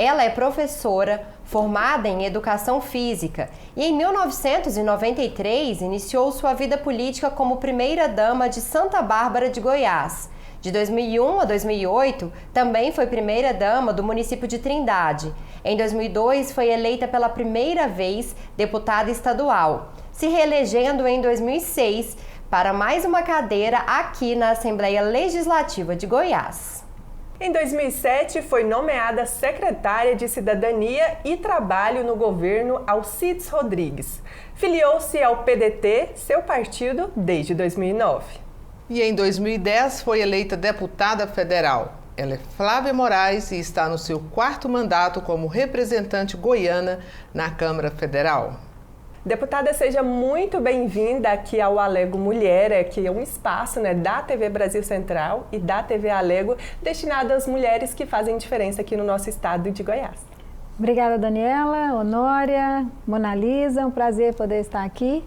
Ela é professora, formada em Educação Física e em 1993 iniciou sua vida política como primeira-dama de Santa Bárbara de Goiás. De 2001 a 2008, também foi primeira-dama do município de Trindade. Em 2002, foi eleita pela primeira vez deputada estadual, se reelegendo em 2006 para mais uma cadeira aqui na Assembleia Legislativa de Goiás. Em 2007, foi nomeada secretária de Cidadania e Trabalho no governo Alcides Rodrigues. Filiou-se ao PDT, seu partido, desde 2009. E em 2010 foi eleita deputada federal. Ela é Flávia Moraes e está no seu 4º mandato como representante goiana na Câmara Federal. Deputada, seja muito bem-vinda aqui ao Alego Mulher, que é um espaço da TV Brasil Central e da TV Alego, destinado às mulheres que fazem diferença aqui no nosso estado de Goiás. Obrigada, Daniela, Honória, Mona Lisa, é um prazer poder estar aqui.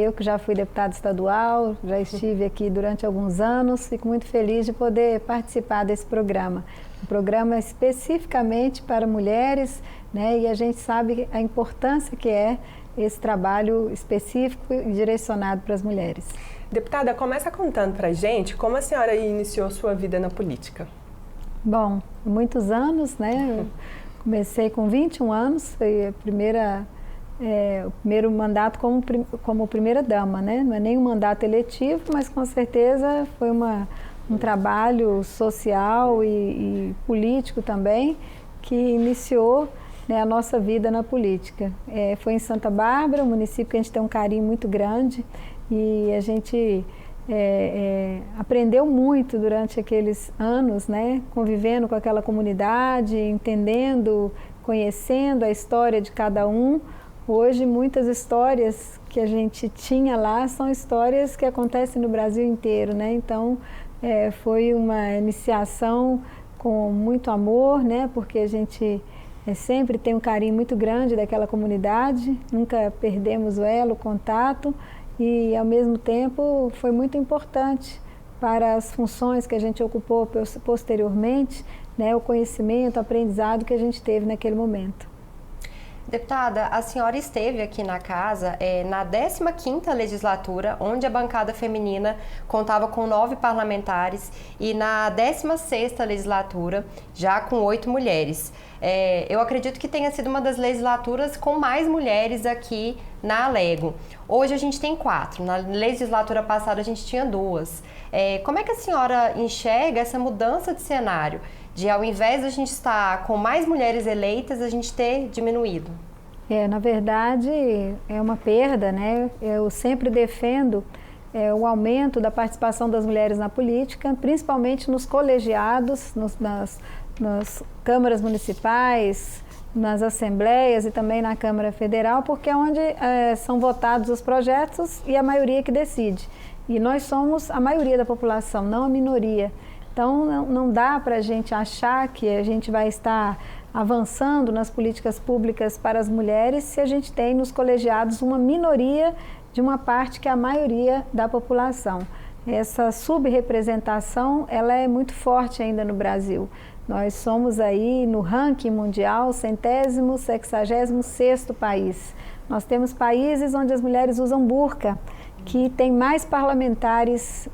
Eu que já fui deputada estadual, já estive aqui durante alguns anos, fico muito feliz de poder participar desse programa. Um programa especificamente para mulheres, e a gente sabe a importância que é esse trabalho específico e direcionado para as mulheres. Deputada, começa contando para a gente como a senhora iniciou sua vida na política. Bom, muitos anos, Eu comecei com 21 anos, foi o primeiro mandato como primeira-dama, Não é nem um mandato eletivo, mas com certeza foi um trabalho social e político também que iniciou a nossa vida na política. Foi em Santa Bárbara, um município que a gente tem um carinho muito grande e a gente aprendeu muito durante aqueles anos, convivendo com aquela comunidade, entendendo, conhecendo a história de cada um. Hoje, muitas histórias que a gente tinha lá são histórias que acontecem no Brasil inteiro, Então, foi uma iniciação com muito amor, porque a gente sempre tem um carinho muito grande daquela comunidade, nunca perdemos o elo, o contato e, ao mesmo tempo, foi muito importante para as funções que a gente ocupou posteriormente, o conhecimento, o aprendizado que a gente teve naquele momento. Deputada, a senhora esteve aqui na casa na 15ª legislatura, onde a bancada feminina contava com 9 parlamentares, e na 16ª legislatura, já com 8 mulheres. Eu acredito que tenha sido uma das legislaturas com mais mulheres aqui na Alego. Hoje a gente tem 4, na legislatura passada a gente tinha 2. Como é que a senhora enxerga essa mudança de cenário? De ao invés de a gente estar com mais mulheres eleitas, a gente ter diminuído? Na verdade, é uma perda, Eu sempre defendo o aumento da participação das mulheres na política, principalmente nos colegiados, nas câmaras municipais, nas assembleias e também na Câmara Federal, porque é onde são votados os projetos e a maioria que decide. E nós somos a maioria da população, não a minoria. Então, não dá para a gente achar que a gente vai estar avançando nas políticas públicas para as mulheres se a gente tem nos colegiados uma minoria de uma parte que é a maioria da população. Essa subrepresentação, ela é muito forte ainda no Brasil. Nós somos aí no ranking mundial 166º país. Nós temos países onde as mulheres usam burca, que tem mais parlamentares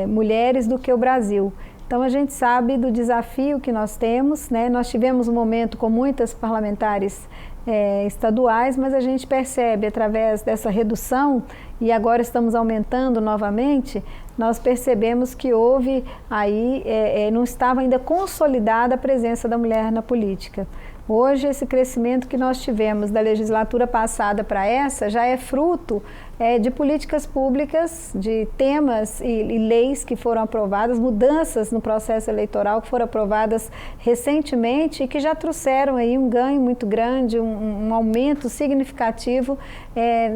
mulheres do que o Brasil. Então a gente sabe do desafio que nós temos, Nós tivemos um momento com muitas parlamentares estaduais, mas a gente percebe através dessa redução, e agora estamos aumentando novamente, nós percebemos que houve aí, não estava ainda consolidada a presença da mulher na política. Hoje, esse crescimento que nós tivemos da legislatura passada para essa já é fruto de políticas públicas, de temas e leis que foram aprovadas, mudanças no processo eleitoral que foram aprovadas recentemente e que já trouxeram aí um ganho muito grande, um aumento significativo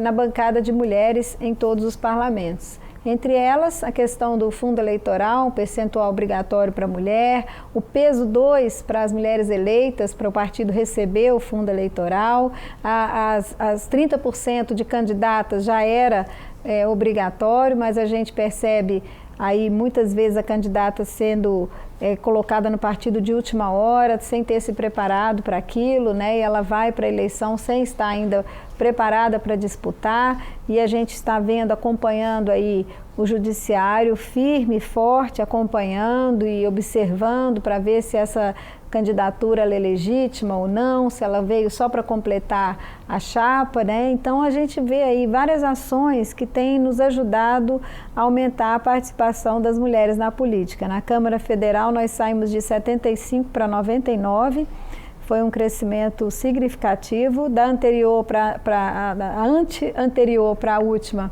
na bancada de mulheres em todos os parlamentos. Entre elas, a questão do fundo eleitoral, um percentual obrigatório para a mulher, o peso 2 para as mulheres eleitas, para o partido receber o fundo eleitoral, as 30% de candidatas já era obrigatório, mas a gente percebe aí muitas vezes a candidata sendo colocada no partido de última hora, sem ter se preparado para aquilo, né? E ela vai para a eleição sem estar ainda preparada para disputar, e a gente está acompanhando aí o judiciário firme e forte, acompanhando e observando para ver se essa candidatura ela é legítima ou não, se ela veio só para completar a chapa, né? Então a gente vê aí várias ações que têm nos ajudado a aumentar a participação das mulheres na política. Na Câmara Federal nós saímos de 75 para 99, foi um crescimento significativo. Da anterior para a anterior para a última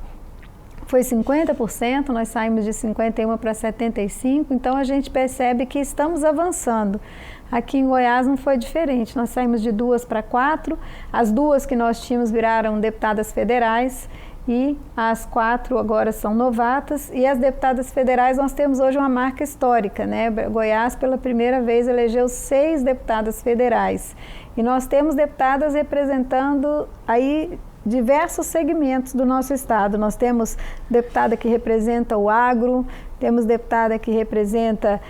foi 50%, nós saímos de 51 para 75, então a gente percebe que estamos avançando. Aqui em Goiás não foi diferente, nós saímos de 2 para 4, as 2 que nós tínhamos viraram deputadas federais e as 4 agora são novatas, e as deputadas federais nós temos hoje uma marca histórica, né? Goiás pela primeira vez elegeu 6 deputadas federais, e nós temos deputadas representando aí diversos segmentos do nosso estado. Nós temos deputada que representa o agro, temos deputada que representa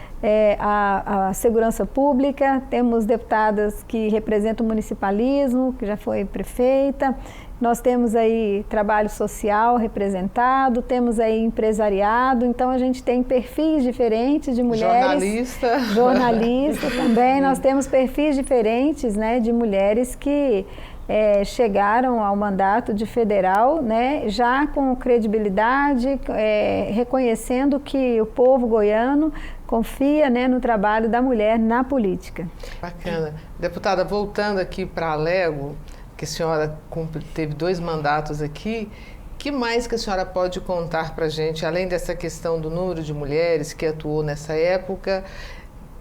a segurança pública, temos deputadas que representam o municipalismo, que já foi prefeita, nós temos aí trabalho social representado, temos aí empresariado, então a gente tem perfis diferentes de mulheres. Jornalista também, nós temos perfis diferentes, né, de mulheres que chegaram ao mandato de federal, né, já com credibilidade, reconhecendo que o povo goiano confia, né, no trabalho da mulher na política. Bacana. Deputada, voltando aqui para a Alego, que a senhora teve 2 mandatos aqui, que mais que a senhora pode contar para a gente, além dessa questão do número de mulheres que atuou nessa época,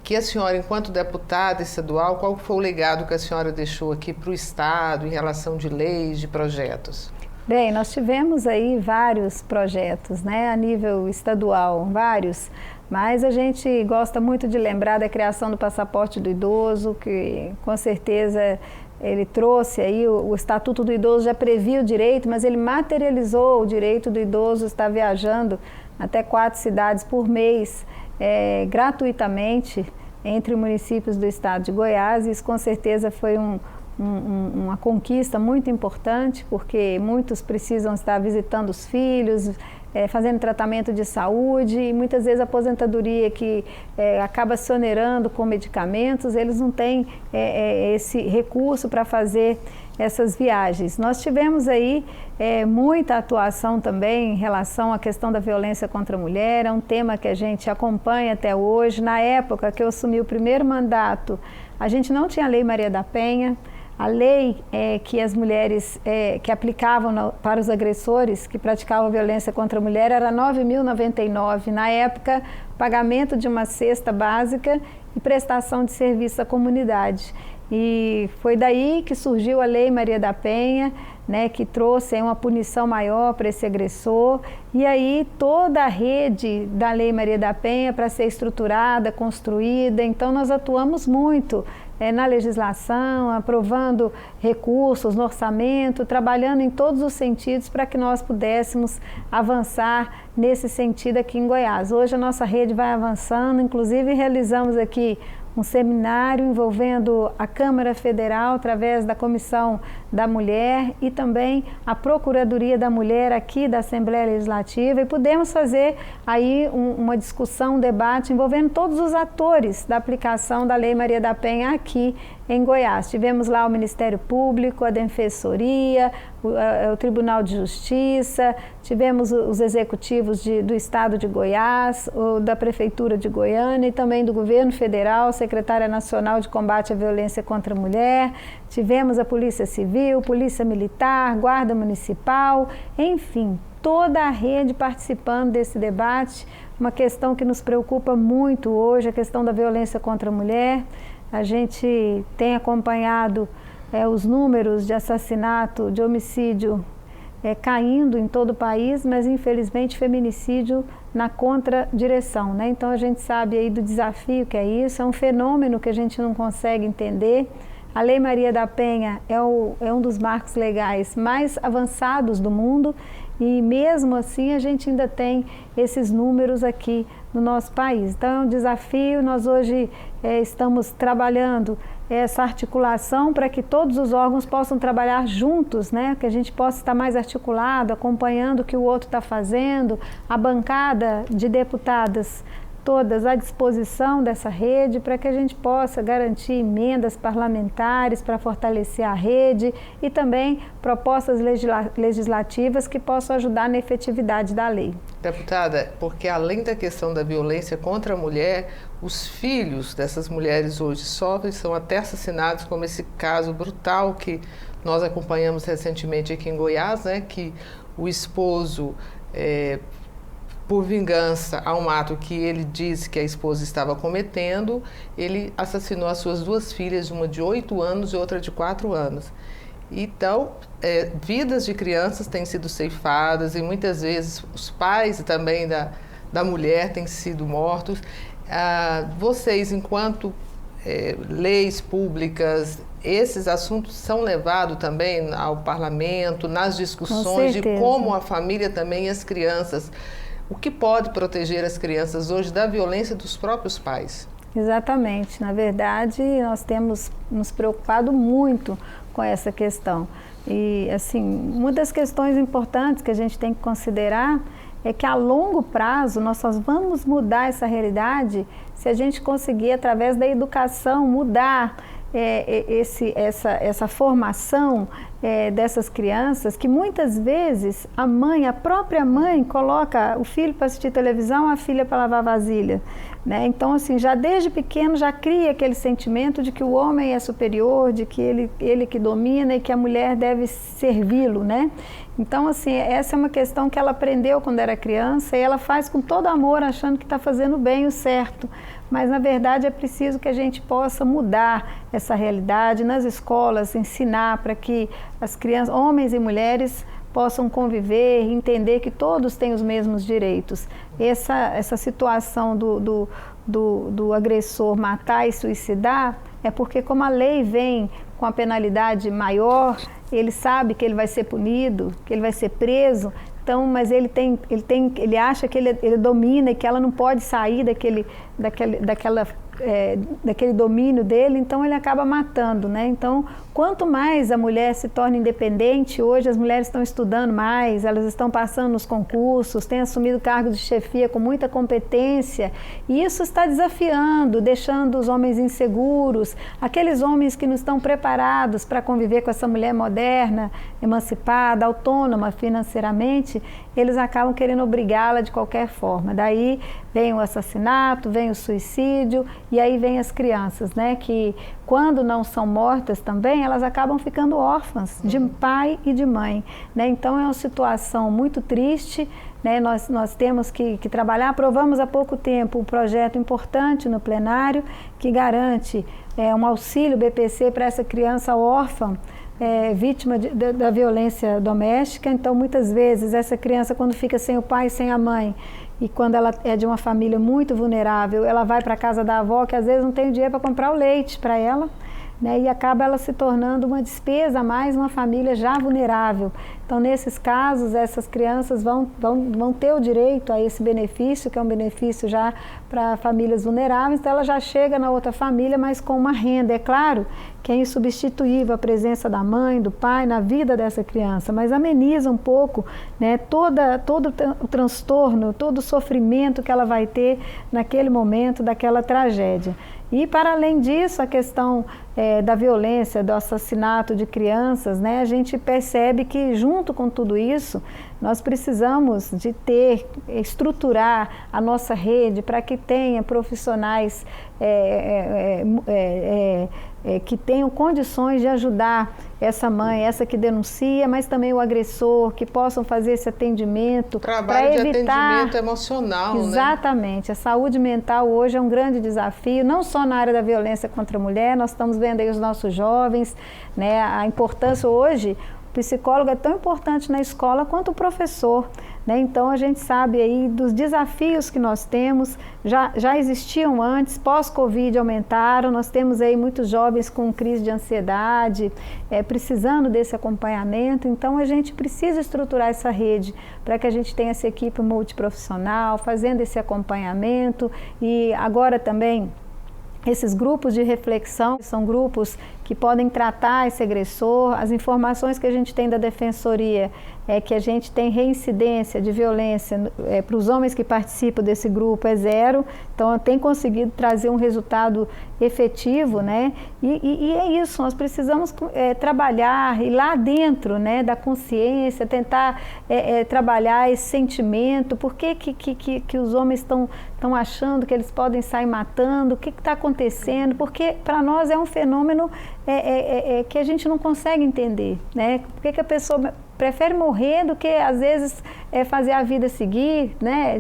que a senhora, enquanto deputada estadual, qual foi o legado que a senhora deixou aqui para o Estado em relação de leis, de projetos? Bem, nós tivemos aí vários projetos, né, a nível estadual, vários, mas a gente gosta muito de lembrar da criação do passaporte do idoso, que com certeza ele trouxe aí, o Estatuto do Idoso já previa o direito, mas ele materializou o direito do idoso estar viajando até 4 cidades por mês, gratuitamente, entre municípios do estado de Goiás. Isso com certeza foi uma conquista muito importante, porque muitos precisam estar visitando os filhos, fazendo tratamento de saúde, e muitas vezes a aposentadoria que acaba se onerando com medicamentos, eles não têm esse recurso para fazer essas viagens. Nós tivemos aí muita atuação também em relação à questão da violência contra a mulher, é um tema que a gente acompanha até hoje. Na época que eu assumi o primeiro mandato, a gente não tinha a Lei Maria da Penha. A lei que as mulheres que aplicavam para os agressores que praticavam violência contra a mulher era 9.099. Na época, pagamento de uma cesta básica e prestação de serviço à comunidade. E foi daí que surgiu a Lei Maria da Penha, né, que trouxe uma punição maior para esse agressor. E aí toda a rede da Lei Maria da Penha para ser estruturada, construída. Então nós atuamos muito na legislação, aprovando recursos no orçamento, trabalhando em todos os sentidos para que nós pudéssemos avançar nesse sentido aqui em Goiás. Hoje a nossa rede vai avançando, inclusive realizamos aqui um seminário envolvendo a Câmara Federal através da Comissão da Mulher e também a Procuradoria da Mulher aqui da Assembleia Legislativa, e pudemos fazer aí uma discussão, um debate envolvendo todos os atores da aplicação da Lei Maria da Penha aqui em Goiás. Tivemos lá o Ministério Público, a Defensoria, o Tribunal de Justiça, tivemos os executivos do Estado de Goiás, da Prefeitura de Goiânia e também do Governo Federal, Secretária Nacional de Combate à Violência contra a Mulher, tivemos a Polícia Civil, Polícia Militar, Guarda Municipal, enfim, toda a rede participando desse debate, uma questão que nos preocupa muito hoje, a questão da violência contra a mulher. A gente tem acompanhado os números de assassinato, de homicídio caindo em todo o país, mas infelizmente feminicídio na contradireção, né? Então a gente sabe aí do desafio que é isso, é um fenômeno que a gente não consegue entender. A Lei Maria da Penha é um dos marcos legais mais avançados do mundo, E mesmo assim a gente ainda tem esses números aqui no nosso país. Então é um desafio, nós hoje estamos trabalhando essa articulação para que todos os órgãos possam trabalhar juntos, né? Que a gente possa estar mais articulado, acompanhando o que o outro está fazendo, a bancada de deputadas todas à disposição dessa rede para que a gente possa garantir emendas parlamentares para fortalecer a rede e também propostas legislativas que possam ajudar na efetividade da lei. Deputada, porque além da questão da violência contra a mulher, os filhos dessas mulheres hoje sofrem, são até assassinados, como esse caso brutal que nós acompanhamos recentemente aqui em Goiás, né, que o esposo por vingança a um ato que ele disse que a esposa estava cometendo, ele assassinou as suas duas filhas, uma de 8 anos e outra de 4 anos. Então, vidas de crianças têm sido ceifadas e muitas vezes os pais também da mulher têm sido mortos. Vocês, enquanto leis públicas, esses assuntos são levados também ao parlamento, nas discussões de como a família também e as crianças. O que pode proteger as crianças hoje da violência dos próprios pais? Exatamente. Na verdade, nós temos nos preocupado muito com essa questão. E, assim, uma das questões importantes que a gente tem que considerar é que a longo prazo nós só vamos mudar essa realidade se a gente conseguir, através da educação, mudar essa formação dessas crianças, que muitas vezes a própria mãe coloca o filho para assistir televisão, a filha para lavar vasilha, né? Então, assim, já desde pequeno já cria aquele sentimento de que o homem é superior, de que ele que domina e que a mulher deve servi-lo, né? Então, assim, essa é uma questão que ela aprendeu quando era criança e ela faz com todo amor, achando que está fazendo bem o certo. Mas, na verdade, é preciso que a gente possa mudar essa realidade nas escolas, ensinar para que as crianças, homens e mulheres, possam conviver e entender que todos têm os mesmos direitos. Essa situação do agressor matar e suicidar é porque, como a lei vem com a penalidade maior, ele sabe que ele vai ser punido, que ele vai ser preso. Então, mas ele acha que ele domina e que ela não pode sair daquele domínio dele, então ele acaba matando, né? Então, quanto mais a mulher se torna independente, hoje as mulheres estão estudando mais, elas estão passando nos concursos, têm assumido cargos de chefia com muita competência, e isso está desafiando, deixando os homens inseguros, aqueles homens que não estão preparados para conviver com essa mulher moderna, emancipada, autônoma financeiramente, eles acabam querendo obrigá-la de qualquer forma. Daí vem o assassinato, vem o suicídio, e aí vem as crianças, né, que quando não são mortas também, elas acabam ficando órfãs de pai e de mãe, né? Então é uma situação muito triste, né? Nós temos que trabalhar. Aprovamos há pouco tempo um projeto importante no plenário que garante um auxílio BPC para essa criança órfã, vítima da violência doméstica. Então, muitas vezes, essa criança, quando fica sem o pai e sem a mãe, e quando ela é de uma família muito vulnerável, ela vai para a casa da avó, que às vezes não tem dinheiro para comprar o leite para ela, né? E acaba ela se tornando uma despesa a mais, uma família já vulnerável. Então, nesses casos, essas crianças vão ter o direito a esse benefício, que é um benefício já para famílias vulneráveis. Então, ela já chega na outra família, mas com uma renda. É claro que é insubstituível a presença da mãe, do pai na vida dessa criança, mas ameniza um pouco, né, todo o transtorno, todo o sofrimento que ela vai ter naquele momento daquela tragédia. E, para além disso, a questão da violência, do assassinato de crianças, né, a gente percebe que, junto com tudo isso, nós precisamos de estruturar a nossa rede para que tenha profissionais que tenham condições de ajudar essa mãe, essa que denuncia, mas também o agressor, que possam fazer esse atendimento. Trabalho de atendimento emocional, exatamente. Né? A saúde mental hoje é um grande desafio, não só na área da violência contra a mulher, nós estamos vendo aí os nossos jovens, né? A importância hoje, o psicólogo é tão importante na escola quanto o professor, né? Então a gente sabe aí dos desafios que nós temos, já existiam antes, pós-Covid aumentaram, nós temos aí muitos jovens com crise de ansiedade, precisando desse acompanhamento, então a gente precisa estruturar essa rede para que a gente tenha essa equipe multiprofissional, fazendo esse acompanhamento e agora também esses grupos de reflexão são grupos que podem tratar esse agressor. As informações que a gente tem da Defensoria é que a gente tem reincidência de violência para os homens que participam desse grupo é 0, então tem conseguido trazer um resultado efetivo, né? E é isso, nós precisamos trabalhar e lá dentro, né, da consciência, tentar trabalhar esse sentimento, por que os homens estão achando que eles podem sair matando, o que está acontecendo, porque para nós é um fenômeno que a gente não consegue entender, né? Por que a pessoa prefere morrer do que, às vezes, fazer a vida seguir, né?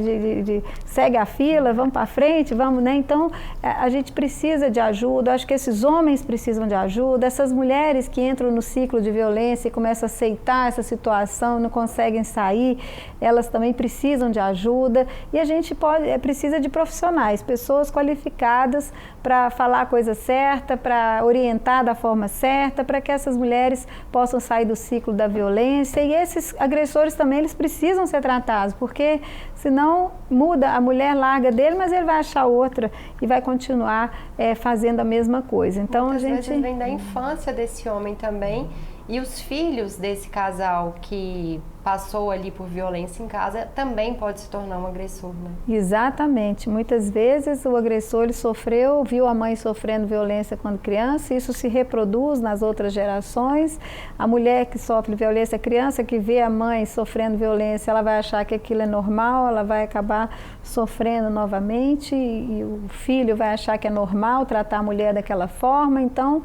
Segue a fila, vamos para frente, vamos, né? Então, a gente precisa de ajuda, acho que esses homens precisam de ajuda, essas mulheres que entram no ciclo de violência e começam a aceitar essa situação, não conseguem sair, elas também precisam de ajuda e a gente precisa de profissionais, pessoas qualificadas para falar a coisa certa, para orientar da forma certa, para que essas mulheres possam sair do ciclo da violência e esses agressores também, eles precisam ser tratados, porque senão muda, a mulher larga dele, mas ele vai achar outra e vai continuar fazendo a mesma coisa. Então muitas a gente vezes vem da infância desse homem também e os filhos desse casal que passou ali por violência em casa também pode se tornar um agressor, né? Exatamente. Muitas vezes o agressor ele sofreu, viu a mãe sofrendo violência quando criança, isso se reproduz nas outras gerações. A mulher que sofre violência, a criança que vê a mãe sofrendo violência, ela vai achar que aquilo é normal, ela vai acabar sofrendo novamente e o filho vai achar que é normal tratar a mulher daquela forma. Então,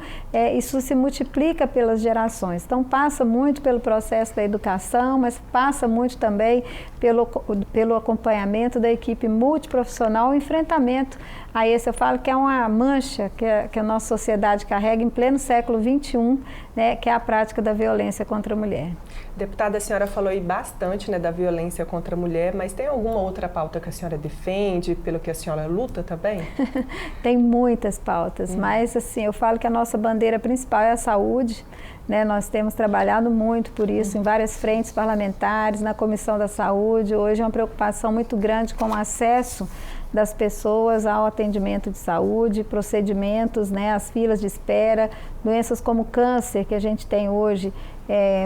isso se multiplica pelas gerações. Então, passa muito pelo processo da educação, mas passa muito também pelo acompanhamento da equipe multiprofissional, o enfrentamento a esse, eu falo que é uma mancha que a nossa sociedade carrega em pleno século XXI, né, que é a prática da violência contra a mulher. Deputada, a senhora falou aí bastante, né, da violência contra a mulher, mas tem alguma outra pauta que a senhora defende, pelo que a senhora luta também? Tem muitas pautas, mas assim, eu falo que a nossa bandeira principal é a saúde, né? Nós temos trabalhado muito por isso em várias frentes parlamentares, na Comissão da Saúde. Hoje é uma preocupação muito grande com o acesso das pessoas ao atendimento de saúde, procedimentos, né, as filas de espera, doenças como câncer que a gente tem hoje,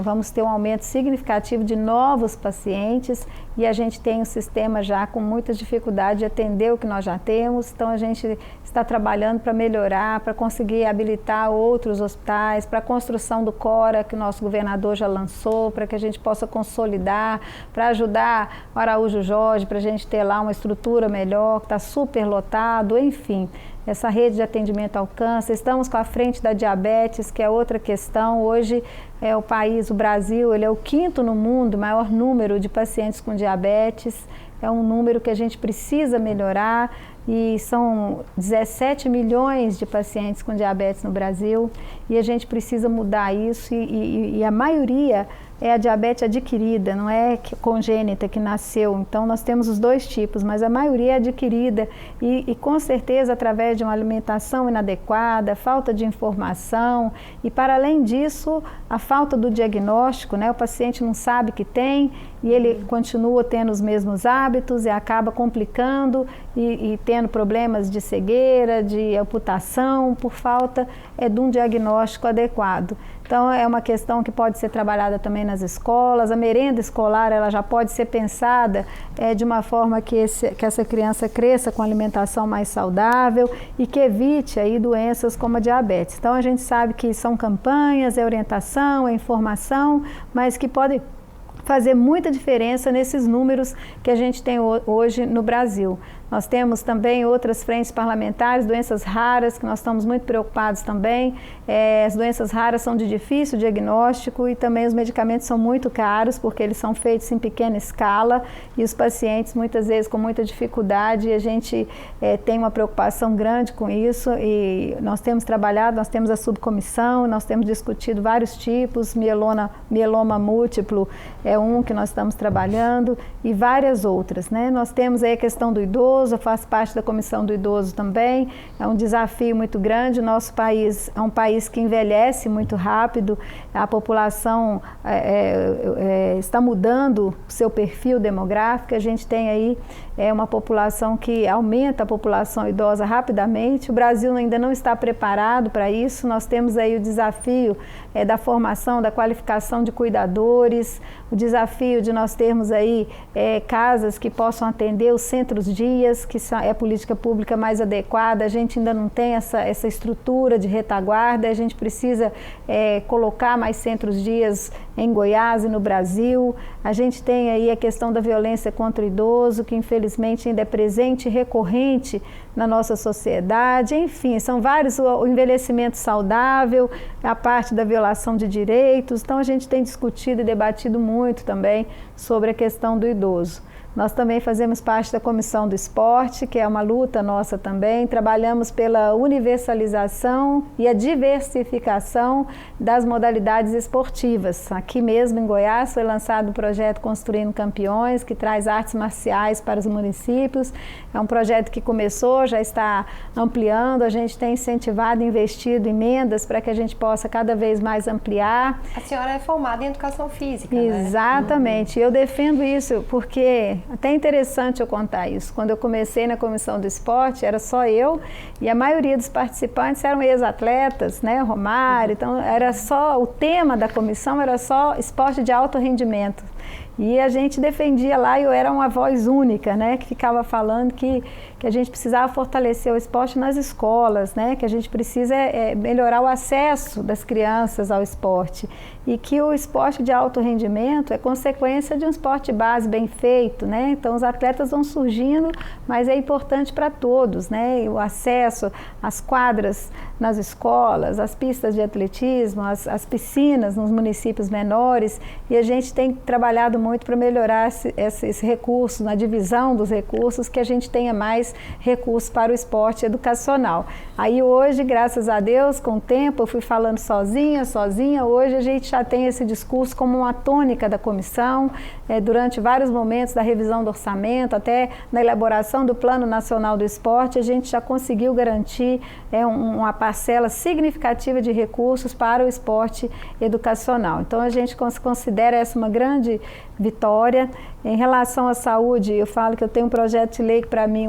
vamos ter um aumento significativo de novos pacientes e a gente tem um sistema já com muita dificuldade de atender o que nós já temos, então a gente está trabalhando para melhorar, para conseguir habilitar outros hospitais, para a construção do CORA que o nosso governador já lançou, para que a gente possa consolidar, para ajudar o Araújo Jorge, para a gente ter lá uma estrutura melhor, que está super lotado, enfim. Essa rede de atendimento ao câncer, estamos com a frente da diabetes, que é outra questão. Hoje o Brasil, ele é o 5º no mundo, maior número de pacientes com diabetes, é um número que a gente precisa melhorar e são 17 milhões de pacientes com diabetes no Brasil e a gente precisa mudar isso e a maioria é a diabetes adquirida, não é congênita que nasceu. Então nós temos os dois tipos, mas a maioria é adquirida e com certeza através de uma alimentação inadequada, falta de informação e para além disso a falta do diagnóstico, né? O paciente não sabe que tem e ele continua tendo os mesmos hábitos e acaba complicando e tendo problemas de cegueira, de amputação por falta de um diagnóstico adequado. Então é uma questão que pode ser trabalhada também nas escolas. A merenda escolar ela já pode ser pensada de uma forma que essa criança cresça com alimentação mais saudável e que evite aí doenças como a diabetes. Então a gente sabe que são campanhas, é orientação, é informação, mas que podem fazer muita diferença nesses números que a gente tem hoje no Brasil. Nós temos também outras frentes parlamentares, doenças raras, que nós estamos muito preocupados também. As doenças raras são de difícil diagnóstico e também os medicamentos são muito caros, porque eles são feitos em pequena escala e os pacientes muitas vezes com muita dificuldade, e a gente tem uma preocupação grande com isso, e nós temos trabalhado, nós temos a subcomissão, nós temos discutido vários tipos, mieloma múltiplo é um que nós estamos trabalhando e várias outras, né? Nós temos aí a questão do idoso, eu faço parte da comissão do idoso também, é um desafio muito grande. O nosso país é um país que envelhece muito rápido, a população está mudando o seu perfil demográfico, a gente tem aí uma população que aumenta a população idosa rapidamente, o Brasil ainda não está preparado para isso, nós temos aí o desafio da formação, da qualificação de cuidadores, o desafio de nós termos aí casas que possam atender os centros-dias, que é a política pública mais adequada. A gente ainda não tem essa estrutura de retaguarda, a gente precisa colocar mais centros-dias em Goiás e no Brasil. A gente tem aí a questão da violência contra o idoso, que infelizmente ainda é presente e recorrente na nossa sociedade. Enfim, são vários, o envelhecimento saudável, a parte da violação de direitos. Então a gente tem discutido e debatido muito também sobre a questão do idoso. Nós também fazemos parte da Comissão do Esporte, que é uma luta nossa também. Trabalhamos pela universalização e a diversificação das modalidades esportivas. Aqui mesmo em Goiás foi lançado o projeto Construindo Campeões, que traz artes marciais para os municípios. É um projeto que começou, já está ampliando. A gente tem incentivado e investido emendas para que a gente possa cada vez mais ampliar. A senhora é formada em Educação Física, Exatamente. Né? Eu defendo isso porque até é interessante eu contar isso. Quando eu comecei na Comissão do Esporte, era só eu e a maioria dos participantes eram ex-atletas, né, Romário, então era só, o tema da comissão era só esporte de alto rendimento. E a gente defendia lá, e eu era uma voz única, né, que ficava falando que a gente precisava fortalecer o esporte nas escolas, né, que a gente precisa melhorar o acesso das crianças ao esporte. E que o esporte de alto rendimento é consequência de um esporte base bem feito, né? Então os atletas vão surgindo, mas é importante para todos, né? O acesso às quadras nas escolas, às pistas de atletismo, às piscinas nos municípios menores, e a gente tem trabalhado muito para melhorar esses recursos, na divisão dos recursos, que a gente tenha mais recursos para o esporte educacional. Aí hoje, graças a Deus, com o tempo, eu fui falando sozinha, hoje a gente já tem esse discurso como uma tônica da comissão, durante vários momentos da revisão do orçamento, até na elaboração do Plano Nacional do Esporte, a gente já conseguiu garantir uma parcela significativa de recursos para o esporte educacional. Então a gente considera essa uma grande vitória. Em relação à saúde, eu falo que eu tenho um projeto de lei que para mim,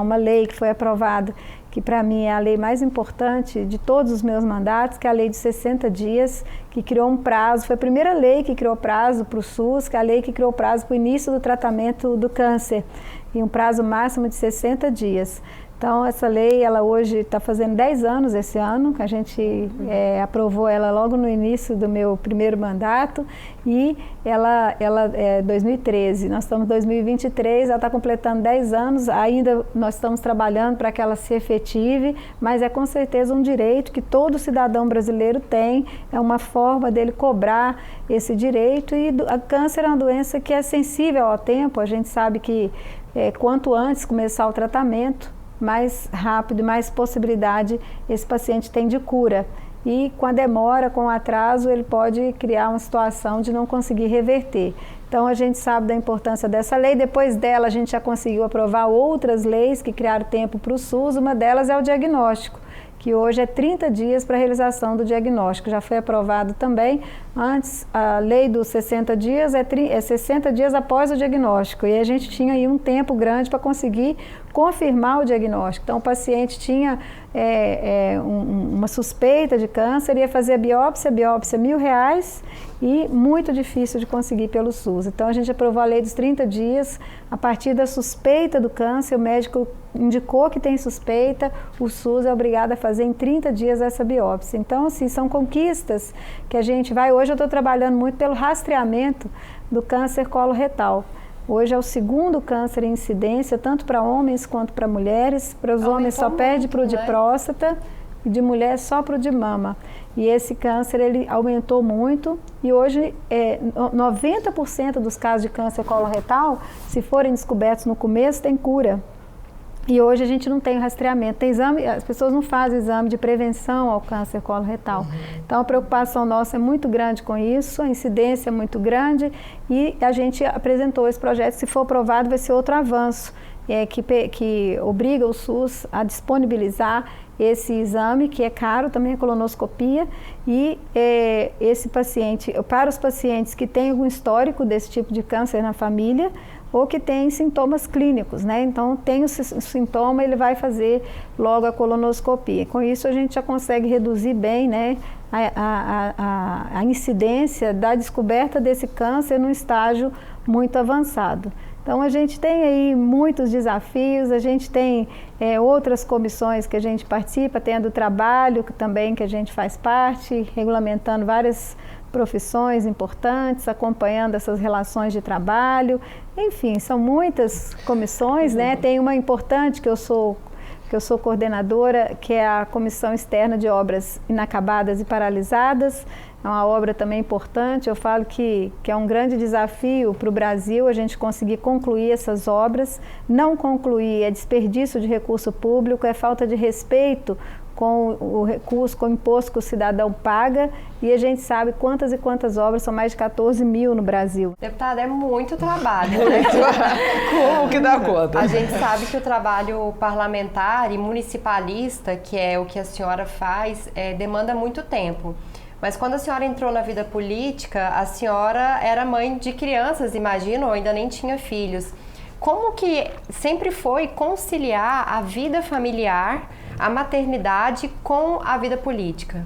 uma lei que foi aprovada, que para mim é a lei mais importante de todos os meus mandatos, que é a lei de 60 dias, que criou um prazo, foi a primeira lei que criou prazo para o SUS, que é a lei que criou prazo para o início do tratamento do câncer, e um prazo máximo de 60 dias. Então, essa lei, ela hoje está fazendo 10 anos esse ano, a gente aprovou ela logo no início do meu primeiro mandato, e ela é 2013, nós estamos em 2023, ela está completando 10 anos, ainda nós estamos trabalhando para que ela se efetive, mas é com certeza um direito que todo cidadão brasileiro tem, é uma forma dele cobrar esse direito, e a câncer é uma doença que é sensível ao tempo, a gente sabe que quanto antes começar o tratamento, mais rápido e mais possibilidade esse paciente tem de cura. E com a demora, com o atraso, ele pode criar uma situação de não conseguir reverter. Então a gente sabe da importância dessa lei. Depois dela a gente já conseguiu aprovar outras leis que criaram tempo para o SUS. Uma delas é o diagnóstico, que hoje é 30 dias para a realização do diagnóstico. Já foi aprovado também. Antes, a lei dos 60 dias é 60 dias após o diagnóstico. E a gente tinha aí um tempo grande para conseguir confirmar o diagnóstico. Então, o paciente tinha uma suspeita de câncer, ia fazer a biópsia R$1.000 e muito difícil de conseguir pelo SUS. Então, a gente aprovou a lei dos 30 dias. A partir da suspeita do câncer, o médico indicou que tem suspeita, o SUS é obrigado a fazer em 30 dias essa biópsia. Então, assim, são conquistas que a gente vai... Hoje eu estou trabalhando muito pelo rastreamento do câncer coloretal. Hoje é o segundo câncer em incidência, tanto para homens quanto para mulheres. Para os homens só perde para o de próstata e de mulher só para o de mama. E esse câncer ele aumentou muito e hoje 90% dos casos de câncer coloretal, se forem descobertos no começo, tem cura. E hoje a gente não tem rastreamento, tem exame, as pessoas não fazem exame de prevenção ao câncer coloretal. Então a preocupação nossa é muito grande com isso, a incidência é muito grande e a gente apresentou esse projeto, se for aprovado vai ser outro avanço, que obriga o SUS a disponibilizar esse exame, que é caro, também a colonoscopia, e esse paciente, para os pacientes que têm algum histórico desse tipo de câncer na família, ou que tem sintomas clínicos, né? Então, tem o sintoma, ele vai fazer logo a colonoscopia. Com isso, a gente já consegue reduzir bem, né, a incidência da descoberta desse câncer num estágio muito avançado. Então, a gente tem aí muitos desafios, a gente tem outras comissões que a gente participa, tem a do trabalho também que a gente faz parte, regulamentando várias profissões importantes, acompanhando essas relações de trabalho, enfim, são muitas comissões, né? Tem uma importante que eu sou coordenadora, que é a Comissão Externa de Obras Inacabadas e Paralisadas, é uma obra também importante, eu falo que é um grande desafio para o Brasil a gente conseguir concluir essas obras, não concluir é desperdício de recurso público, é falta de respeito com o recurso, com o imposto que o cidadão paga, e a gente sabe quantas e quantas obras, são mais de 14 mil no Brasil. Deputada, é muito trabalho, né? Como que dá conta? A gente sabe que o trabalho parlamentar e municipalista, que é o que a senhora faz, demanda muito tempo. Mas quando a senhora entrou na vida política, a senhora era mãe de crianças, imagino, ou ainda nem tinha filhos. Como que sempre foi conciliar a vida familiar, a maternidade com a vida política?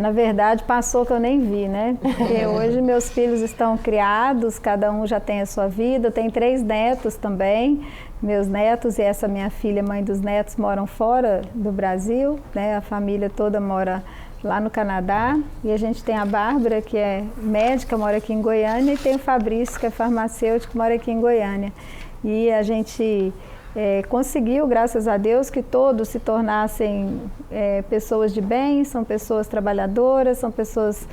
Na verdade, passou que eu nem vi, né? Porque hoje meus filhos estão criados, cada um já tem a sua vida. Eu tenho 3 netos também. Meus netos e essa minha filha, mãe dos netos, moram fora do Brasil, né? A família toda mora lá no Canadá. E a gente tem a Bárbara, que é médica, mora aqui em Goiânia, e tem o Fabrício, que é farmacêutico, mora aqui em Goiânia. E a gente conseguiu, graças a Deus, que todos se tornassem pessoas de bem, são pessoas trabalhadoras, são pessoas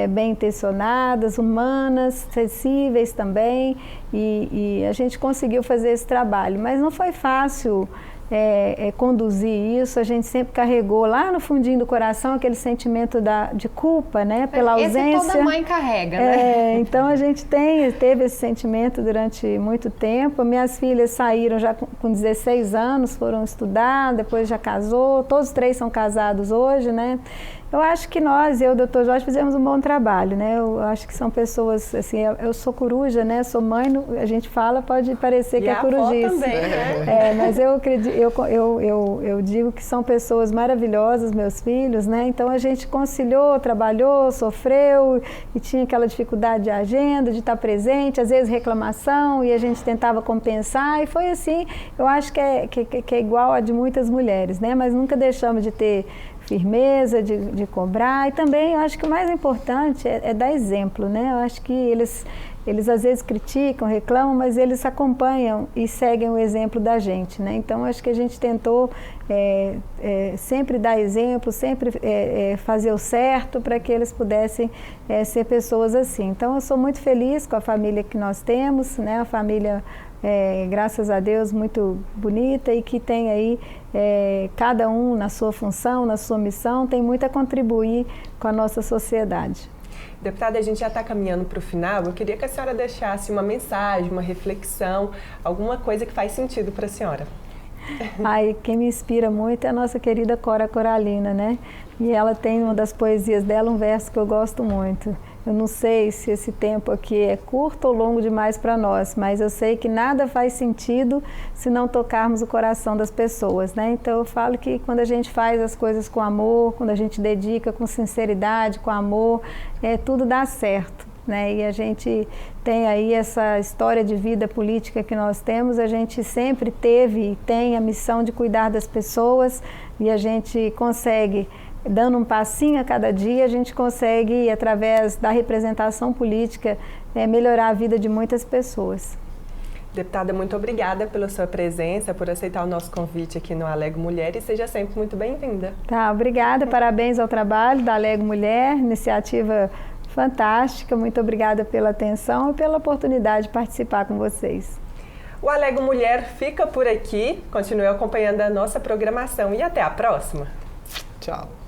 bem intencionadas, humanas, acessíveis também, e a gente conseguiu fazer esse trabalho, mas não foi fácil conduzir isso. A gente sempre carregou lá no fundinho do coração aquele sentimento de culpa, né, pela ausência. Esse toda mãe carrega, né? Então a gente teve esse sentimento durante muito tempo. Minhas filhas saíram já com 16 anos, foram estudar, depois já casou, todos os 3 são casados hoje, né? Eu acho que eu e o Dr. Jorge fizemos um bom trabalho, né? Eu acho que são pessoas, assim, eu sou coruja, né? Sou mãe, a gente fala, pode parecer que é corujice. Também, né? Mas eu acredito, eu digo que são pessoas maravilhosas, meus filhos, né? Então a gente conciliou, trabalhou, sofreu e tinha aquela dificuldade de agenda, de estar presente, às vezes reclamação, e a gente tentava compensar, e foi assim, eu acho que é igual a de muitas mulheres, né? Mas nunca deixamos de ter firmeza, de cobrar, e também eu acho que o mais importante é dar exemplo, né? Eu acho que eles às vezes criticam, reclamam, mas eles acompanham e seguem o exemplo da gente, né? Então acho que a gente tentou sempre dar exemplo, sempre fazer o certo para que eles pudessem ser pessoas assim. Então eu sou muito feliz com a família que nós temos, né? A família, graças a Deus, muito bonita, e que tem aí cada um na sua função, na sua missão, tem muito a contribuir com a nossa sociedade. Deputada, a gente já está caminhando para o final. Eu queria que a senhora deixasse uma mensagem, uma reflexão, alguma coisa que faz sentido para a senhora. Quem me inspira muito é a nossa querida Cora Coralina, né? E ela tem uma das poesias dela, um verso que eu gosto muito. Eu não sei se esse tempo aqui é curto ou longo demais para nós, mas eu sei que nada faz sentido se não tocarmos o coração das pessoas, né? Então eu falo que quando a gente faz as coisas com amor, quando a gente dedica com sinceridade, com amor, tudo dá certo, né? E a gente tem aí essa história de vida política que nós temos, a gente sempre teve e tem a missão de cuidar das pessoas, e a gente consegue, dando um passinho a cada dia, a gente consegue, através da representação política, melhorar a vida de muitas pessoas. Deputada, muito obrigada pela sua presença, por aceitar o nosso convite aqui no Alego Mulher e seja sempre muito bem-vinda. Tá, obrigada, parabéns ao trabalho da Alego Mulher, iniciativa fantástica, muito obrigada pela atenção e pela oportunidade de participar com vocês. O Alego Mulher fica por aqui, continue acompanhando a nossa programação e até a próxima. Tchau.